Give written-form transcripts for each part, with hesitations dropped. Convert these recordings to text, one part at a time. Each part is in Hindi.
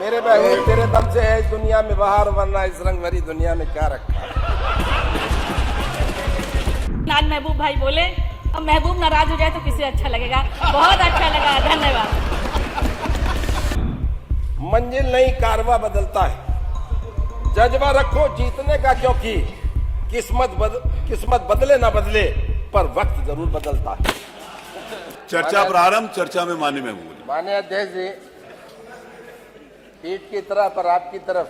मेरे महबूब तेरे दम से है इस दुनिया में बाहर, वरना इस रंग भरी दुनिया में क्या रखा। आज महबूब भाई बोले, अब महबूब नाराज हो जाए तो किसे अच्छा लगेगा। बहुत अच्छा लगा, धन्यवाद। मंजिल नहीं कारवा बदलता है, जज्बा रखो जीतने का, क्योंकि किस्मत बदले ना बदले पर वक्त जरूर बदलता है। चर्चा प्रारंभ। चर्चा में माननीय महबूब। माननीय अध्यक्ष जी, पीठ की तरफ पर आपकी तरफ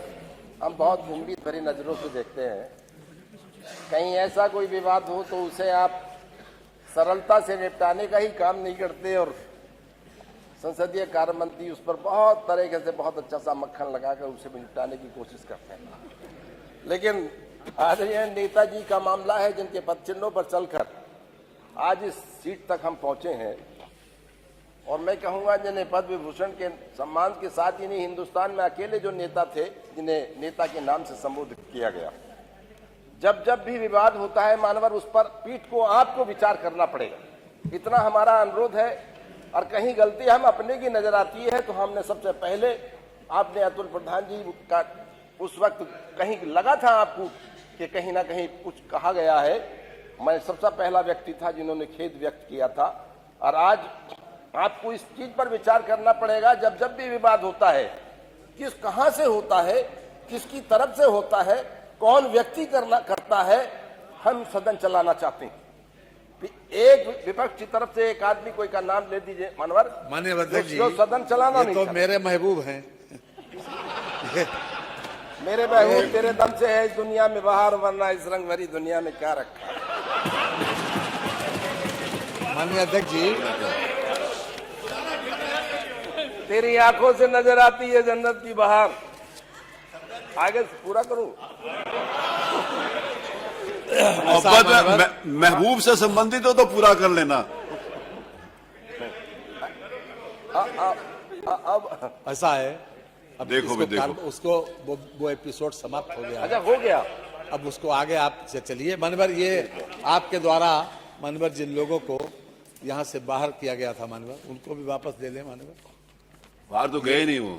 हम बहुत गंभीर भरी नजरों से देखते हैं। कहीं ऐसा कोई विवाद हो तो उसे आप सरलता से निपटाने का ही काम नहीं करते और संसदीय कार्य मंत्री उस पर बहुत तरीके से बहुत अच्छा सा मक्खन लगाकर उसे निपटाने की कोशिश करते हैं। लेकिन आज ये नेताजी का मामला है जिनके पदचिन्हों पर चलकर आज इस सीट तक हम पहुंचे हैं, और मैं कहूंगा जिन्हें पद्म विभूषण के सम्मान के साथ इन्हीं हिंदुस्तान में अकेले जो नेता थे जिन्हें नेता के नाम से संबोधित किया गया। जब जब भी विवाद होता है मानवर, उस पर पीठ को आपको विचार करना पड़ेगा, इतना हमारा अनुरोध है। और कहीं गलती हम अपने की नजर आती है तो हमने सबसे पहले, आपने अतुल प्रधान जी का उस वक्त कहीं लगा था आपको कि कहीं ना कहीं कुछ कहा गया है, मैं सबसे पहला व्यक्ति था जिन्होंने खेद व्यक्त किया था। और आज आपको इस चीज पर विचार करना पड़ेगा, जब जब भी विवाद होता है कहां से होता है, किसकी तरफ से होता है, कौन व्यक्ति करता है, हम सदन चलाना चाहते हैं। एक विपक्ष की तरफ से एक आदमी कोई का नाम ले दीजिए मानवर, माननीय अध्यक्ष जी, जो सदन चलाना नहीं तो मेरे महबूब हैं। मेरे महबूब तेरे दम से है इस दुनिया में बाहर, वरना इस रंग भरी दुनिया में क्या रखा। माननीय अध्यक्ष जी, तेरी आंखों से नजर आती है जन्नत की बहार। आगे पूरा करूं। महबूब से संबंधित हो तो पूरा कर लेना। अब ऐसा है, अब देखो उसको वो एपिसोड समाप्त हो गया। अच्छा हो गया, अब उसको आगे आप चलिए। मानवर, ये आपके द्वारा मानवर जिन लोगों को यहाँ से बाहर किया गया था मानवर, उनको भी वापस दे लें मानवर। बाहर तो गए नहीं वो।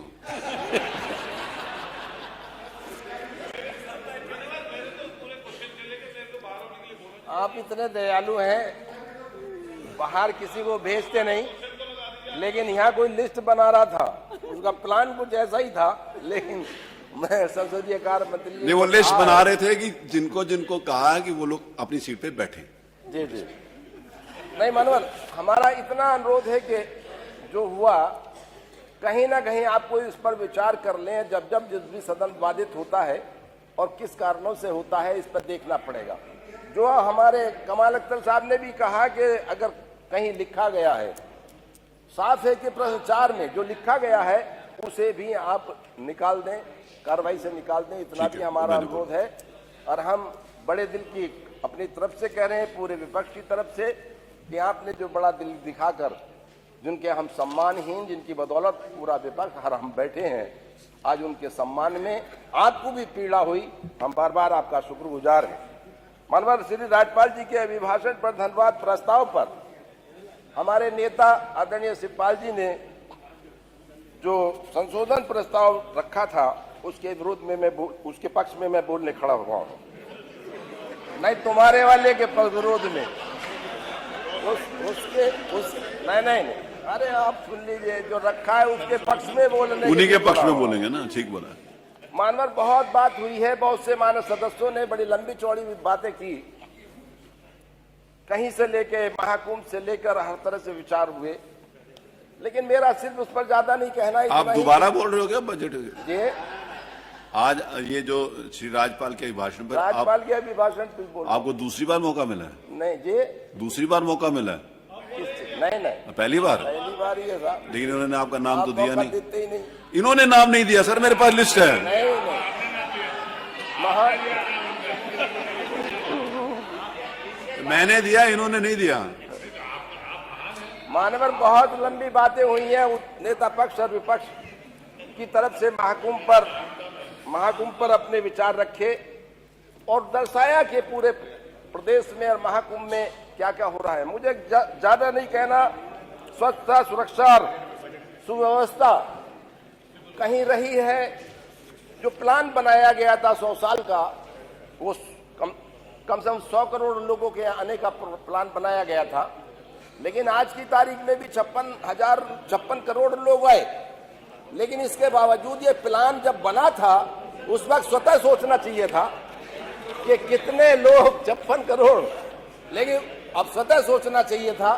आप इतने दयालु हैं, बाहर किसी को भेजते नहीं, लेकिन यहाँ कोई लिस्ट बना रहा था, उसका प्लान कुछ ऐसा ही था। लेकिन मैं संसदीय कार्य मंत्री नहीं, वो लिस्ट बना रहे थे कि जिनको जिनको कहा है कि वो लोग अपनी सीट पे बैठे। जी जी, नहीं मानवर, हमारा इतना अनुरोध है कि जो हुआ कहीं ना कहीं आपको इस पर विचार कर लें। जब जब जिस भी सदन बाधित होता है और किस कारणों से होता है, इस पर देखना पड़ेगा। जो हमारे कमाल अख्तर साहब ने भी कहा कि अगर कहीं लिखा गया है, साफ है कि प्रश्न 4 में जो लिखा गया है उसे भी आप निकाल दें, कार्रवाई से निकाल दें, इतना भी हमारा अनुरोध है। और हम बड़े दिल की अपनी तरफ से कह रहे हैं, पूरे विपक्ष की तरफ से, कि आपने जो बड़ा दिल दिखाकर, जिनके हम सम्मानहीन, जिनकी बदौलत पूरा विपक्ष हर हम बैठे हैं, आज उनके सम्मान में आपको भी पीड़ा हुई, हम बार बार आपका शुक्रगुजार हैं। मानवर, श्री राज्यपाल जी के अभिभाषण पर धन्यवाद प्रस्ताव पर हमारे नेता आदरणीय शिवपाल जी ने जो संशोधन प्रस्ताव रखा था, उसके विरोध में उसके पक्ष में मैं बोलने खड़ा हुआ हूं। नहीं, तुम्हारे वाले के विरोध में नहीं, अरे आप सुन लीजिए, जो रखा है उसके पक्ष में बोलने, उन्हीं के पक्ष में बोलेंगे ना, ठीक बोला। मानवर, बहुत बात हुई है, बहुत से मानव सदस्यों ने बड़ी लंबी चौड़ी बातें की, कहीं से लेके महाकुंभ से लेकर हर तरह से विचार हुए, लेकिन मेरा सिर्फ उस पर ज्यादा नहीं कहना। आप दोबारा बोल रहे हो क्या बजट? जी, आज ये जो श्री राज्यपाल के अभिभाषण पर राज्यपाल के अभिभाषण बोल, आपको दूसरी बार मौका मिला है? नहीं जी, दूसरी बार मौका मिला है? नहीं, पहली बार ही है साहब। लेकिन इन्होंने आपका नाम तो दिया नहीं। देते ही नहीं, इन्होंने नाम नहीं दिया सर, मेरे पास लिस्ट है। नहीं, मैंने दिया, इन्होंने नहीं दिया। मानवर, बहुत लंबी बातें हुई हैं नेता पक्ष और विपक्ष की तरफ से। महाकुंभ पर अपने विचार रखे और दर्शाया कि पूरे प्रदेश में और महाकुंभ में क्या क्या हो रहा है। मुझे ज्यादा नहीं कहना, स्वच्छता, सुरक्षा और सुव्यवस्था कहीं रही है। जो प्लान बनाया गया था 100 साल का, वो कम से कम 100 करोड़ लोगों के आने का प्लान बनाया गया था, लेकिन आज की तारीख में भी 56 करोड़ लोग आए। लेकिन इसके बावजूद ये प्लान जब बना था, उस वक्त स्वतः सोचना चाहिए था कि कितने लोग 56 करोड़, लेकिन अब स्वतः सोचना चाहिए था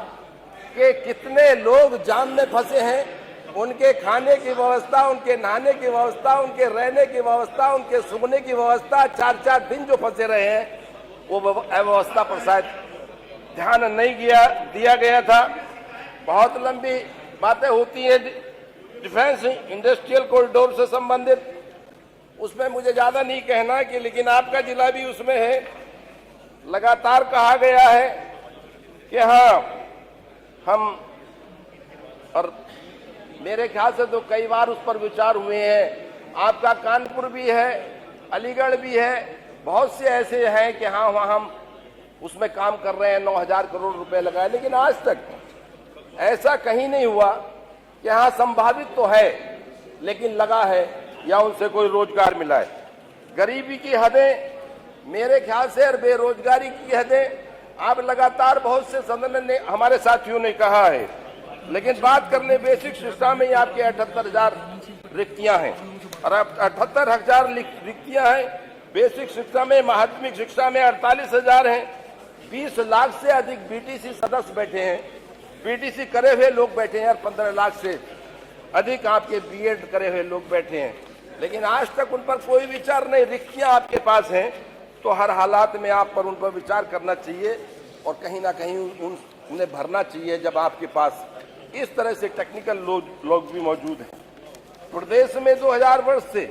कि कितने लोग जाम में फंसे हैं, उनके खाने की व्यवस्था, उनके नहाने की व्यवस्था, उनके रहने की व्यवस्था, उनके सोने की व्यवस्था, 4-4 दिन जो फंसे रहे हैं, वो व्यवस्था पर शायद ध्यान नहीं दिया गया था। बहुत लंबी बातें होती हैं डिफेंस इंडस्ट्रियल कॉरिडोर से संबंधित, उसमें मुझे ज्यादा नहीं कहना कि, लेकिन आपका जिला भी उसमें है। लगातार कहा गया है कि हाँ, हम, और मेरे ख्याल से तो कई बार उस पर विचार हुए हैं। आपका कानपुर भी है, अलीगढ़ भी है, बहुत से ऐसे हैं कि हाँ, वहाँ हम उसमें काम कर रहे हैं, 9,000 करोड़ रुपए लगाए, लेकिन आज तक ऐसा कहीं नहीं हुआ कि हाँ संभावित तो है लेकिन लगा है या उनसे कोई रोजगार मिला है। गरीबी की हदें मेरे ख्याल से और बेरोजगारी की हदें आप लगातार बहुत से सदन ने, हमारे साथियों ने कहा है, लेकिन बात करने बेसिक शिक्षा में ही आपके 78,000 रिक्तियां हैं और 78,000 रिक्तियां हैं। बेसिक शिक्षा में, माध्यमिक शिक्षा में 48,000 हैं। 20 लाख से अधिक बीटीसी सदस्य बैठे हैं, बीटीसी करे हुए लोग बैठे हैं और 15 लाख से अधिक आपके बीएड करे हुए लोग बैठे हैं, लेकिन आज तक उन पर कोई विचार नहीं। रिक्तियां आपके पास हैं, तो हर हालात में आप पर उन पर विचार करना चाहिए और कहीं ना कहीं उन्हें भरना चाहिए जब आपके पास इस तरह से टेक्निकल लोग भी मौजूद हैं। प्रदेश में 2000 वर्ष से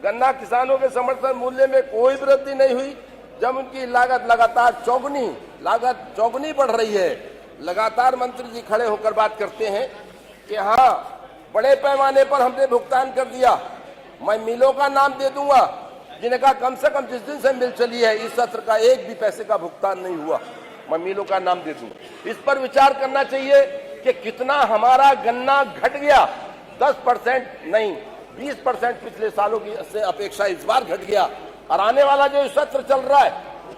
गन्ना किसानों के समर्थन मूल्य में कोई वृद्धि नहीं हुई, जब उनकी लागत लगातार चौगुनी बढ़ रही है। लगातार मंत्री जी खड़े होकर बात करते हैं कि हाँ, बड़े पैमाने पर हमने भुगतान कर दिया। मैं मिलों का नाम दे दूंगा जिनका कम से कम जिस दिन से मिल चली है इस सत्र का एक भी पैसे का भुगतान नहीं हुआ, मैं मिलों का नाम दे दूंगा। इस पर विचार करना चाहिए कि कितना हमारा गन्ना घट गया। 10% नहीं, 20% पिछले सालों की से अपेक्षा इस बार घट गया और आने वाला जो सत्र चल रहा है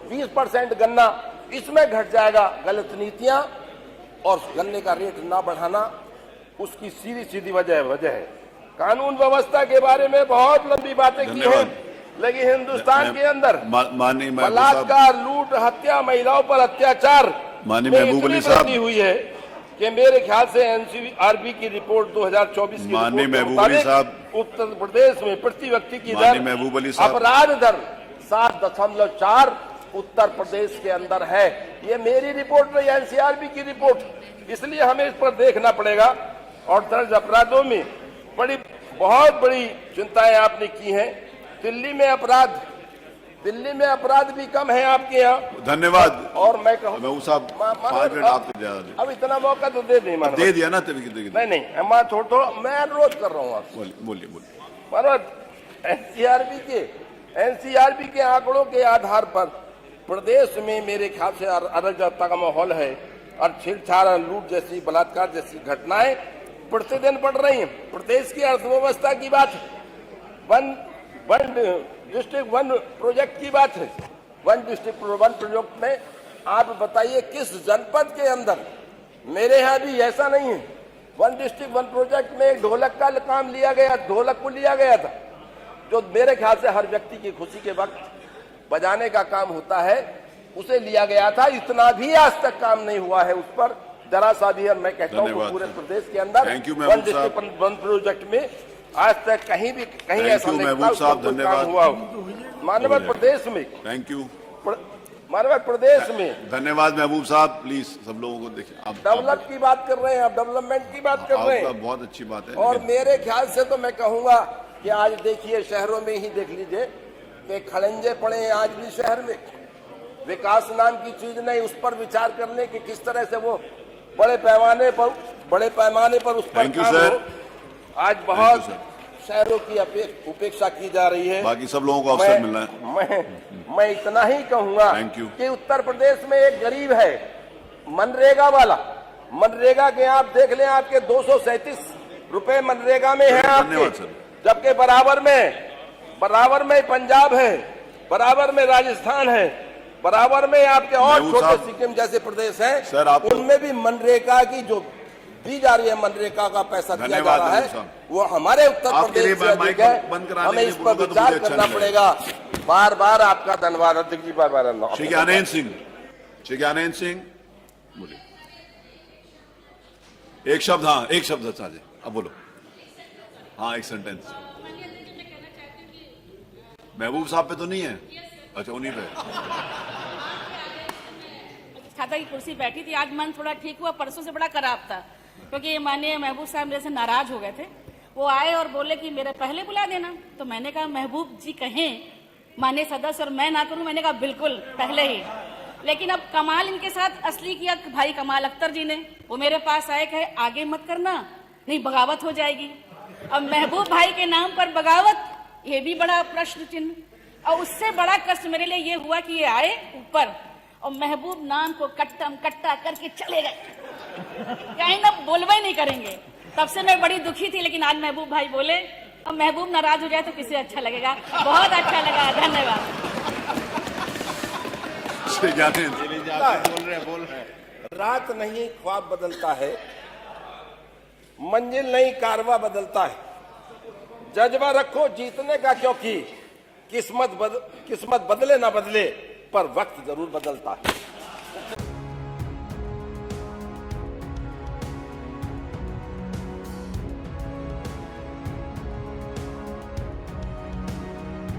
20% गन्ना इसमें घट जाएगा। गलत नीतियां और गन्ने का रेट ना बढ़ाना उसकी सीधी वजह है। कानून व्यवस्था के बारे में बहुत लंबी बातें की हैं, लेकिन हिंदुस्तान के अंदर बलात्कार, लूट, हत्या, महिलाओं पर अत्याचार में हुई है कि मेरे ख्याल से एनसीआरबी की रिपोर्ट 2024 की रिपोर्ट उत्तर प्रदेश में प्रति व्यक्ति की दर, अपराध दर 7.4 उत्तर प्रदेश के अंदर है। ये मेरी रिपोर्ट नहीं, एनसीआरबी की रिपोर्ट। इसलिए हमें इस पर देखना पड़ेगा। और दर्ज अपराधों में बहुत बड़ी चिंताएं आपने की हैं। दिल्ली में अपराध भी कम है आपके यहाँ। धन्यवाद। और मैं कहूँ अब इतना मौका तो दे दिया ना, नहीं मैं अनुरोध कर रहा हूँ आपसे। बोलिए। मनोज, एनसीआरबी के आंकड़ों के आधार पर प्रदेश में मेरे ख्याल से अराजकता का माहौल है और छेड़छाड़, लूट जैसी, बलात्कार जैसी घटनाएं प्रतिदिन बढ़ रही हैं। प्रदेश की अर्थव्यवस्था की बात, वन डिस्ट्रिक्ट वन प्रोजेक्ट की बात है। वन डिस्ट्रिक्ट वन प्रोजेक्ट में आप बताइए किस जनपद के अंदर, मेरे यहाँ भी ऐसा नहीं है। वन डिस्ट्रिक्ट वन प्रोजेक्ट में एक ढोलक का काम लिया गया, ढोलक को लिया गया था, जो मेरे ख्याल से हर व्यक्ति की खुशी के वक्त बजाने का काम होता है, उसे लिया गया था। इतना भी आज तक काम नहीं हुआ है उस पर, जरा सा भी। मैं कहता हूँ पूरे प्रदेश के अंदर वन डिस्ट्रिक्ट वन प्रोजेक्ट में आज तक कहीं ऐसा नहीं काम हुआ। मानव प्रदेश में मानव प्रदेश में धन्यवाद महबूब साहब। प्लीज सब लोगों को देखिए, आप डेवलप की बात कर रहे हैं, आप डेवलपमेंट की बात कर रहे हैं, बहुत अच्छी बात है। और मेरे ख्याल से तो मैं कहूंगा कि आज देखिए शहरों में ही देख लीजिए कि खड़ंजे पड़े हैं आज भी शहर में। विकास नाम की चीज नहीं, उस पर विचार करने की किस तरह से वो बड़े पैमाने पर उस पर काम हो। आज बहुत शहरों की उपेक्षा की जा रही है। बाकी सब लोगों को अवसर मिलना है। मैं इतना ही कहूंगा कि उत्तर प्रदेश में एक गरीब है मनरेगा वाला, मनरेगा के आप देख लें, आपके 237 रुपए मनरेगा में है आपके, जबकि बराबर में पंजाब है, बराबर में राजस्थान है, बराबर में आपके और महबूब छोटे साहब, सिक्किम जैसे प्रदेश सर, हैं, आप तो- उनमें भी मनरेगा की जो दी जा रही है, मनरेगा का पैसा दिया जा धन्यवाद रहा महबूब है, साहब। वो हमारे उत्तर आपके प्रदेश लिए से मैं अधिक माइक है। बंद कराने हमें के इस लिए पर बोलूंगा तो विचार मुझे अच्छा करना नहीं पड़ेगा। बार बार आपका धन्यवाद अध्यक्ष जी, बार श्री ज्ञानेन्द्र सिंह बोलिए। एक शब्द, हाँ एक शब्द साजे, अब बोलो। हाँ एक सेंटेंस। महबूब साहब पे तो नहीं है? अच्छा उन्हीं पे। छाता की कुर्सी बैठी थी, आज मन थोड़ा ठीक हुआ, परसों से बड़ा खराब था क्योंकि माननीय महबूब साहब मेरे से नाराज हो गए थे। वो आए और बोले कि मेरे पहले बुला देना, तो मैंने कहा महबूब जी कहें माननीय सदस्य और मैं ना करूं, मैंने कहा बिल्कुल पहले ही। लेकिन अब कमाल इनके साथ असली किया भाई कमाल अख्तर जी ने, वो मेरे पास आए कहे आगे मत करना नहीं बगावत हो जाएगी। अब महबूब भाई के नाम पर बगावत, ये भी बड़ा प्रश्न चिन्ह। और उससे बड़ा कष्ट मेरे लिए ये हुआ कि ये आए ऊपर और महबूब नाम को कट्टा करके चले गए, कहीं ना बोलवे नहीं करेंगे। तब से मैं बड़ी दुखी थी, लेकिन आज महबूब भाई बोले। अब महबूब नाराज हो जाए तो किसे अच्छा लगेगा। बहुत अच्छा लगा, धन्यवाद। श्री ज्ञानेन्द्र बोल रहे रात नहीं ख्वाब बदलता है, मंजिल नहीं कारवा बदलता है। जज्बा रखो जीतने का, क्योंकि किस्मत बदले ना बदले पर वक्त जरूर बदलता है।